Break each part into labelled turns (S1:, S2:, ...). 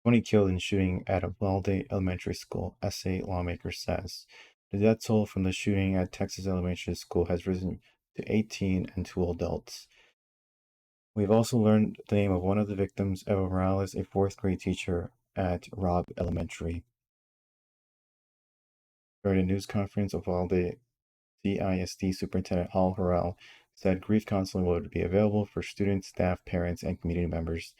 S1: 20 killed in shooting at a Uvalde elementary school, SA lawmaker says. The death toll from the shooting at Texas elementary school has risen to 18 and 2 adults. We've also learned the name of one of the victims, Eva Morales, a fourth grade teacher at Robb Elementary. During a news conference, Uvalde CISD Superintendent Hal Harrell said grief counseling would be available for students, staff, parents, and community members.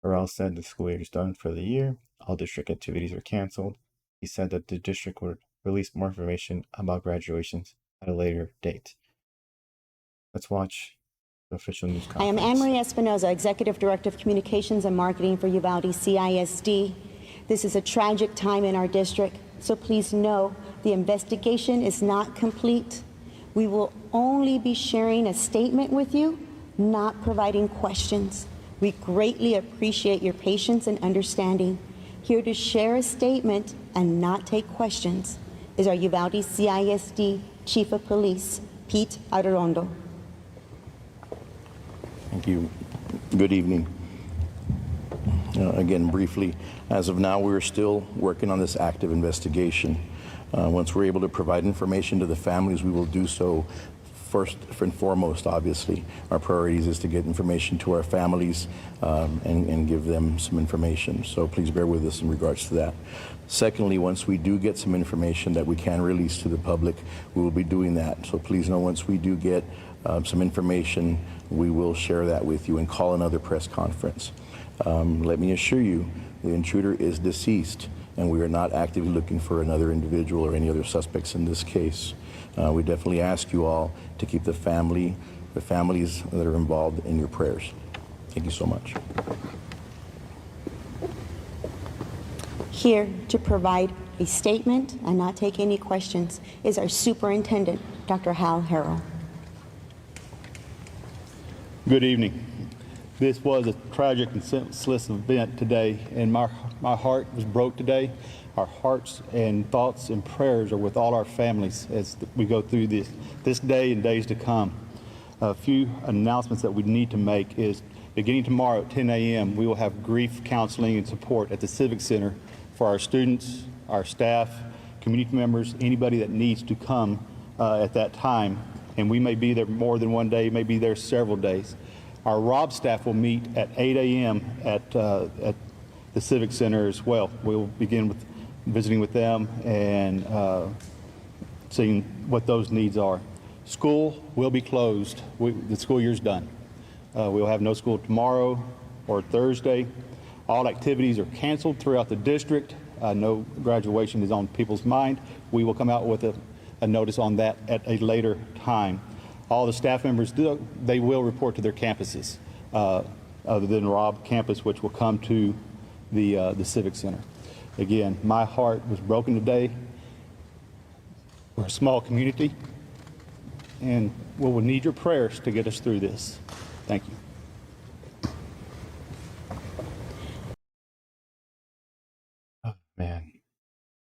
S1: Harrell said the school year is done for the year. All district activities are canceled. He said that the district would release more information about graduations at a later date. Let's watch the official news conference.
S2: I am Anne-Marie Espinoza, Executive Director of Communications and Marketing for Uvalde CISD. This is a tragic time in our district, so please know the investigation is not complete. We will only be sharing a statement with you, not providing questions. We greatly appreciate your patience and understanding. Here to share a statement and not take questions is our Uvalde CISD Chief of Police, Pete Arredondo.
S3: Thank you. Good evening. Again, briefly, as of now, we're still working on this active investigation. Once we're able to provide information to the families, we will do so. First and foremost, obviously, our priorities is to get information to our families and give them some information. So please bear with us in regards to that. Secondly, once we do get some information that we can release to the public, we will be doing that. So please know once we do get some information, we will share that with you and call another press conference. Let me assure you, the intruder is deceased, and we are not actively looking for another individual or any other suspects in this case. We definitely ask you all to keep the families that are involved in your prayers. Thank you so much.
S2: Here to provide a statement and not take any questions is our Superintendent, Dr. Hal Harrell.
S4: Good evening. This was a tragic and senseless event today, and my heart was broke today. Our hearts and thoughts and prayers are with all our families as we go through this day and days to come. A few announcements that we need to make is beginning tomorrow at 10 a.m., we will have grief counseling and support at the Civic Center for our students, our staff, community members, anybody that needs to come at that time. And we may be there more than one day, may be there several days. Our Robb staff will meet at 8 a.m. at the Civic Center as well. We'll begin with visiting with them and seeing what those needs are. School will be closed. The school year's done. We'll have no school tomorrow or Thursday. All activities are canceled throughout the district. No graduation is on people's mind. We will come out with a notice on that at a later time. All the staff members, they will report to their campuses, other than Robb campus, which will come to the Civic Center. Again, my heart was broken today. We're a small community, and we will need your prayers to get us through this. Thank you.
S1: Oh, man.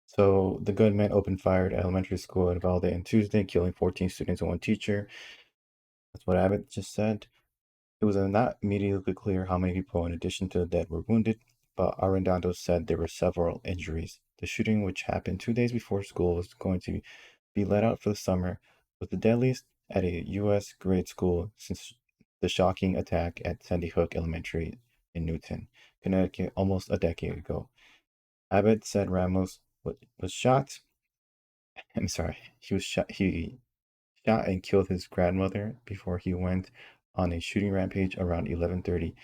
S1: So the gunman opened fire at elementary school in Uvalde on Tuesday, killing 14 students and one teacher. That's what Abbott just said. It was not immediately clear how many people, in addition to the dead, were wounded, but Arredondo said there were several injuries. The shooting, which happened 2 days before school was going to be let out for the summer, was the deadliest at a U.S. grade school since the shocking attack at Sandy Hook Elementary in Newton, Connecticut, almost a decade ago. Abbott said Ramos was shot. I'm sorry, he shot and killed his grandmother before he went on a shooting rampage around 11:30.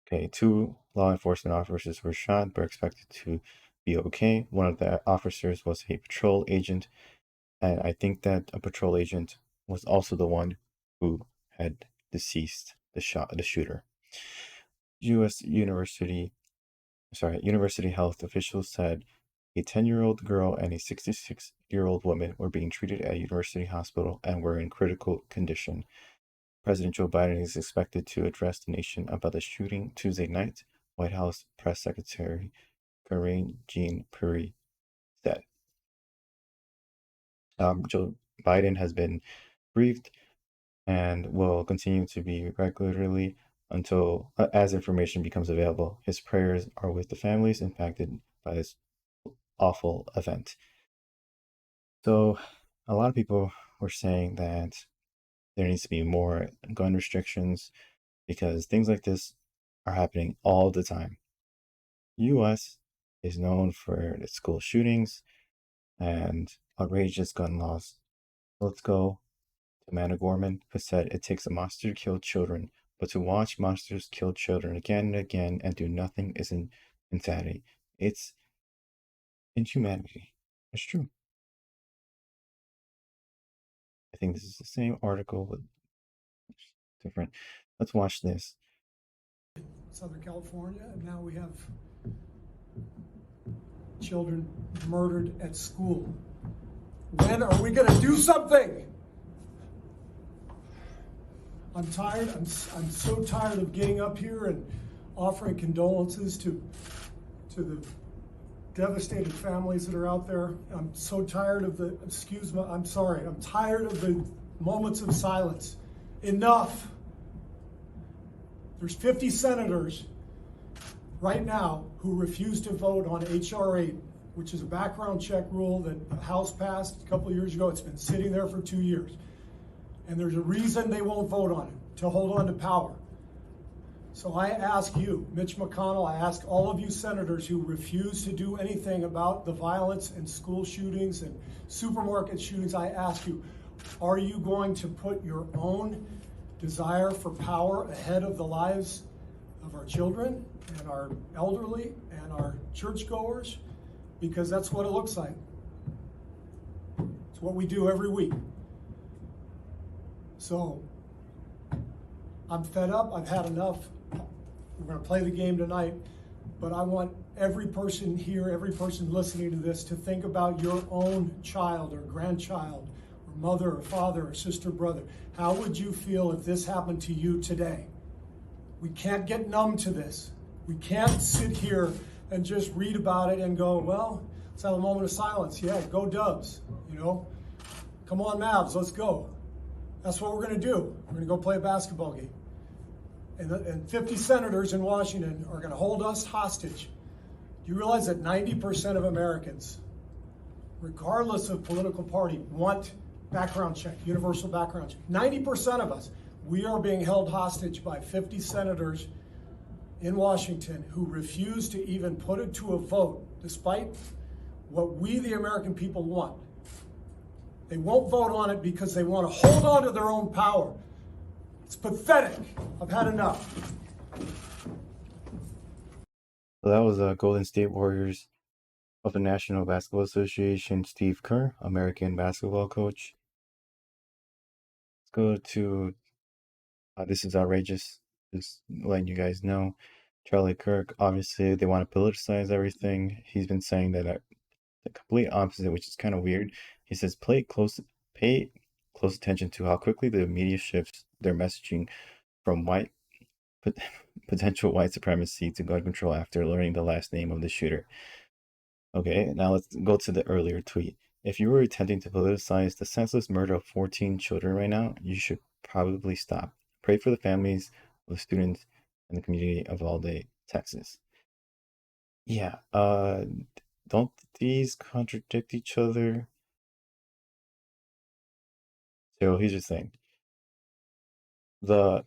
S1: Okay, 2 law enforcement officers were shot but are expected to be okay. One of the officers was a patrol agent, and I think that a patrol agent was also the one who had deceased the shooter. University health officials said a 10-year-old girl and a 66-year-old woman were being treated at a university hospital and were in critical condition. President Joe Biden is expected to address the nation about the shooting Tuesday night, White House Press Secretary Karine Jean-Pierre said. Joe Biden has been briefed and will continue to be regularly until as information becomes available. His prayers are with the families impacted by this awful event. So, a lot of people were saying that there needs to be more gun restrictions because things like this are happening all the time. U.S. is known for its school shootings and outrageous gun laws. Let's go to Amanda Gorman, who said it takes a monster to kill children, but to watch monsters kill children again and again and do nothing isn't insanity. It's inhumanity. It's true. I think this is the same article, but different. Let's watch this.
S5: Southern California, and now we have children murdered at school. When are we going to do something? I'm tired. I'm so tired of getting up here and offering condolences to the devastated families that are out there. I'm so tired of the, excuse me, I'm sorry. I'm tired of the moments of silence. Enough. There's 50 senators right now who refuse to vote on H.R. 8, which is a background check rule that the House passed a couple of years ago. It's been sitting there for 2 years. And there's a reason they won't vote on it, to hold on to power. So I ask you, Mitch McConnell, I ask all of you senators who refuse to do anything about the violence and school shootings and supermarket shootings, I ask you, are you going to put your own desire for power ahead of the lives of our children and our elderly and our churchgoers? Because that's what it looks like. It's what we do every week. So I'm fed up. I've had enough. We're going to play the game tonight, but I want every person here, every person listening to this, to think about your own child or grandchild or mother or father or sister, brother. How would you feel if this happened to you today? We can't get numb to this. We can't sit here and just read about it and go, well, let's have a moment of silence. Yeah, go Dubs, you know. Come on, Mavs, let's go. That's what we're going to do. We're going to go play a basketball game. And 50 senators in Washington are going to hold us hostage. Do you realize that 90% of Americans, regardless of political party, want background check, universal background check? 90% of us, we are being held hostage by 50 senators in Washington who refuse to even put it to a vote, despite what we, the American people, want. They won't vote on it because they want to hold on to their own power. It's pathetic. I've had enough.
S1: So that was Golden State Warriors of the National Basketball Association, Steve Kerr, American basketball coach. Let's go to this is outrageous. Just letting you guys know. Charlie Kirk, obviously, they want to politicize everything. He's been saying that the complete opposite, which is kind of weird. He says, pay close attention to how quickly the media shifts their messaging from potential white supremacy to gun control after learning the last name of the shooter. Okay, now let's go to the earlier tweet. If you were attempting to politicize the senseless murder of 14 children right now, you should probably stop. Pray for the families of the students and the community of Uvalde, Texas. Yeah, don't these contradict each other? So here's the thing. The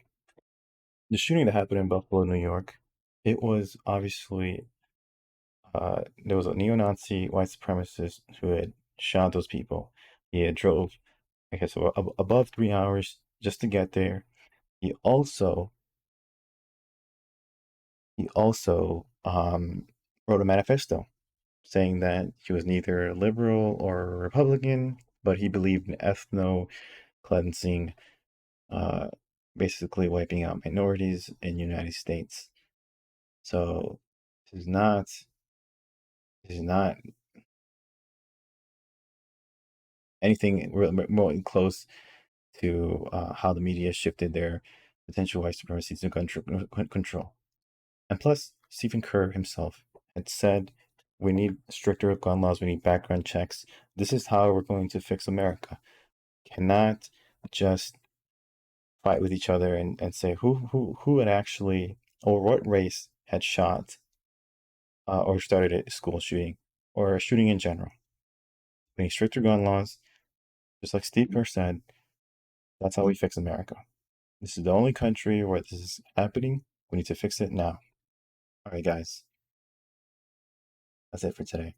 S1: shooting that happened in Buffalo, New York, it was obviously there was a neo-Nazi white supremacist who had shot those people. He had drove, I guess, above 3 hours just to get there. He also wrote a manifesto saying that he was neither liberal or Republican, but he believed in ethno cleansing, uh, basically wiping out minorities in the United States. So this is not anything remotely close to how the media shifted their potential white supremacy to control. And plus, Stephen Kerr himself had said, we need stricter gun laws, we need background checks. This is how we're going to fix America. Cannot just fight with each other and say who had actually, or what race had shot or started a school shooting or a shooting in general. Putting stricter gun laws, just like Steve Kerr said, that's how we fix America. This is the only country where this is happening. We need to fix it now. All right, guys. That's it for today.